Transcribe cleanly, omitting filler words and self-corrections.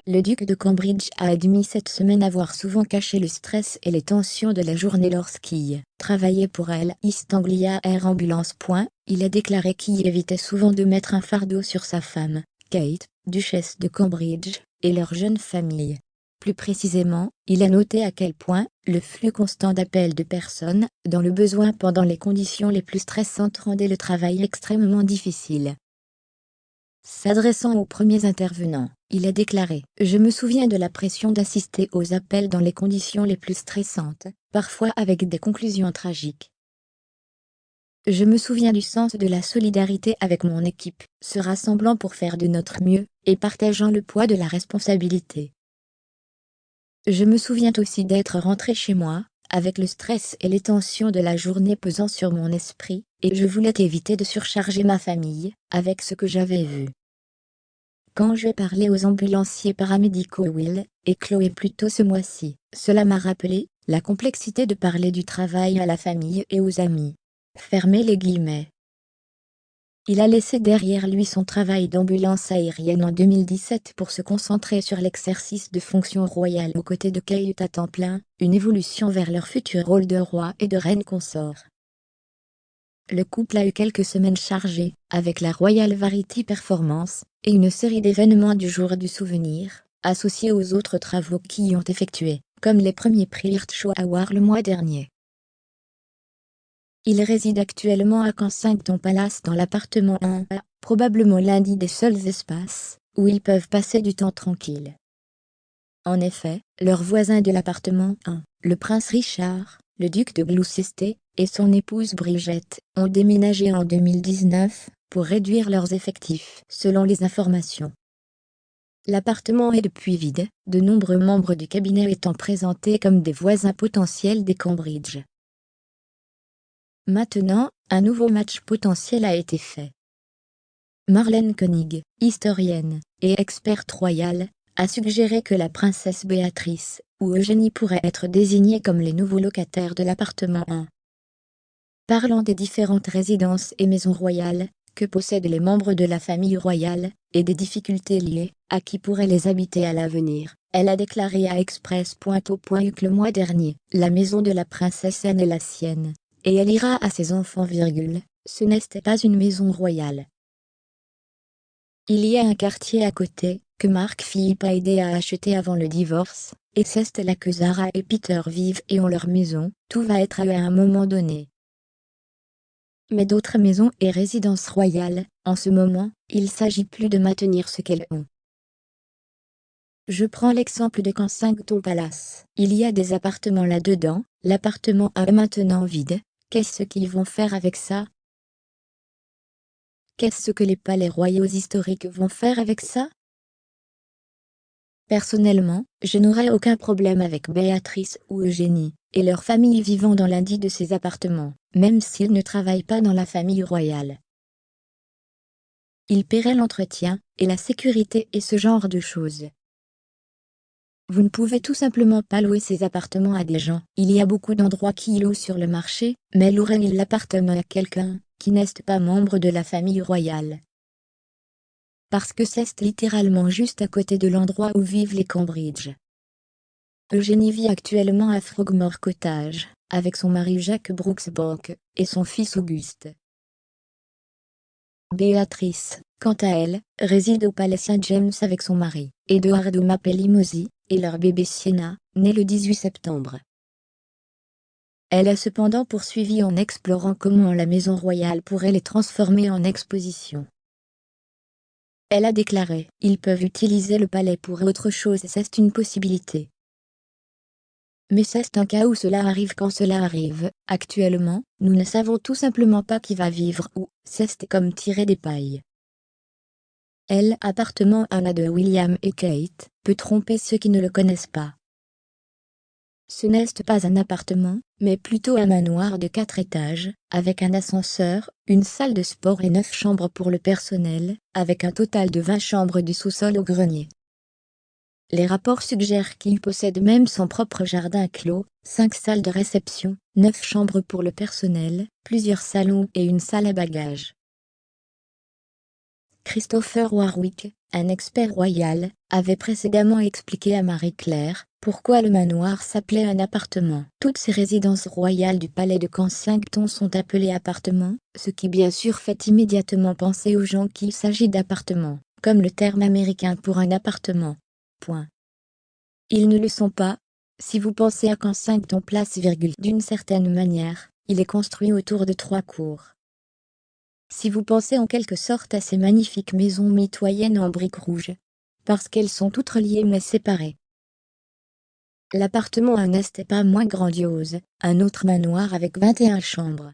Le duc de Cambridge a admis cette semaine avoir souvent caché le stress et les tensions de la journée lorsqu'il travaillait pour elle. East Anglia Air Ambulance. Il a déclaré qu'il évitait souvent de mettre un fardeau sur sa femme, Kate, duchesse de Cambridge, et leur jeune famille. Plus précisément, il a noté à quel point le flux constant d'appels de personnes, dans le besoin pendant les conditions les plus stressantes, rendait le travail extrêmement difficile. S'adressant aux premiers intervenants, il a déclaré « Je me souviens de la pression d'assister aux appels dans les conditions les plus stressantes, parfois avec des conclusions tragiques. Je me souviens du sens de la solidarité avec mon équipe, se rassemblant pour faire de notre mieux, et partageant le poids de la responsabilité. Je me souviens aussi d'être rentré chez moi, avec le stress et les tensions de la journée pesant sur mon esprit, et je voulais éviter de surcharger ma famille, avec ce que j'avais vu. Quand j'ai parlé aux ambulanciers paramédicaux Will et Chloé plus tôt ce mois-ci, cela m'a rappelé la complexité de parler du travail à la famille et aux amis. » Fermez les guillemets. Il a laissé derrière lui son travail d'ambulance aérienne en 2017 pour se concentrer sur l'exercice de fonctions royales aux côtés de Kate à temps plein, une évolution vers leur futur rôle de roi et de reine consort. Le couple a eu quelques semaines chargées, avec la Royal Variety Performance, et une série d'événements du jour du souvenir, associés aux autres travaux qu'ils y ont effectués, comme les premiers prix Earth Awards le mois dernier. Il réside actuellement à Kensington Palace dans l'appartement 1A, probablement l'un des seuls espaces où ils peuvent passer du temps tranquille. En effet, leur voisin de l'appartement 1, le prince Richard, le duc de Gloucester, et son épouse Bridget, ont déménagé en 2019 pour réduire leurs effectifs, selon les informations. L'appartement est depuis vide, de nombreux membres du cabinet étant présentés comme des voisins potentiels des Cambridge. Maintenant, un nouveau match potentiel a été fait. Marlène Koenig, historienne et experte royale, a suggéré que la princesse Béatrice ou Eugénie pourraient être désignés comme les nouveaux locataires de l'appartement 1. Parlant des différentes résidences et maisons royales que possèdent les membres de la famille royale, et des difficultés liées à qui pourrait les habiter à l'avenir, elle a déclaré à Express.au.uk le mois dernier « La maison de la princesse Anne est la sienne, et elle ira à ses enfants, ce n'est pas une maison royale. Il y a un quartier à côté, que Mark Philippe a aidé à acheter avant le divorce, et c'est là que Zara et Peter vivent et ont leur maison, tout va être à eux à un moment donné. Mais d'autres maisons et résidences royales, en ce moment, il s'agit plus de maintenir ce qu'elles ont. Je prends l'exemple de Kensington Palace. Il y a des appartements là-dedans, l'appartement est maintenant vide, qu'est-ce qu'ils vont faire avec ça? Qu'est-ce que les palais royaux historiques vont faire avec ça? Personnellement, je n'aurais aucun problème avec Béatrice ou Eugénie, et leur famille vivant dans l'un de ces appartements, même s'ils ne travaillent pas dans la famille royale. Ils paieraient l'entretien, et la sécurité et ce genre de choses. Vous ne pouvez tout simplement pas louer ces appartements à des gens. Il y a beaucoup d'endroits qui louent sur le marché, mais loueraient-ils l'appartement à quelqu'un qui n'est pas membre de la famille royale? Parce que c'est littéralement juste à côté de l'endroit où vivent les Cambridge. Eugénie vit actuellement à Frogmore Cottage, avec son mari Jack Brooksbank, et son fils Auguste. Béatrice, quant à elle, réside au Palais Saint-James avec son mari, Edoardo Mapelli-Mozzi, et leur bébé Sienna, né le 18 septembre. Elle a cependant poursuivi en explorant comment la maison royale pourrait les transformer en exposition. Elle a déclaré « Ils peuvent utiliser le palais pour autre chose et c'est une possibilité. Mais c'est un cas où cela arrive quand cela arrive. Actuellement, nous ne savons tout simplement pas qui va vivre où, c'est comme tirer des pailles. » Appartement 1A de William et Kate, peut tromper ceux qui ne le connaissent pas. Ce n'est pas un appartement, mais plutôt un manoir de 4 étages, avec un ascenseur, une salle de sport et 9 chambres pour le personnel, avec un total de 20 chambres du sous-sol au grenier. Les rapports suggèrent qu'il possède même son propre jardin clos, 5 salles de réception, 9 chambres pour le personnel, plusieurs salons et une salle à bagages. Christopher Warwick, un expert royal, avait précédemment expliqué à Marie-Claire pourquoi le manoir s'appelait un appartement. Toutes ces résidences royales du palais de Kensington sont appelées appartements, ce qui bien sûr fait immédiatement penser aux gens qu'il s'agit d'appartements, comme le terme américain pour un appartement. Point. Ils ne le sont pas. Si vous pensez à Kensington Place, d'une certaine manière, il est construit autour de 3 cours. Si vous pensez en quelque sorte à ces magnifiques maisons mitoyennes en briques rouges, parce qu'elles sont toutes reliées mais séparées. L'appartement à Nest n'est pas moins grandiose, un autre manoir avec 21 chambres.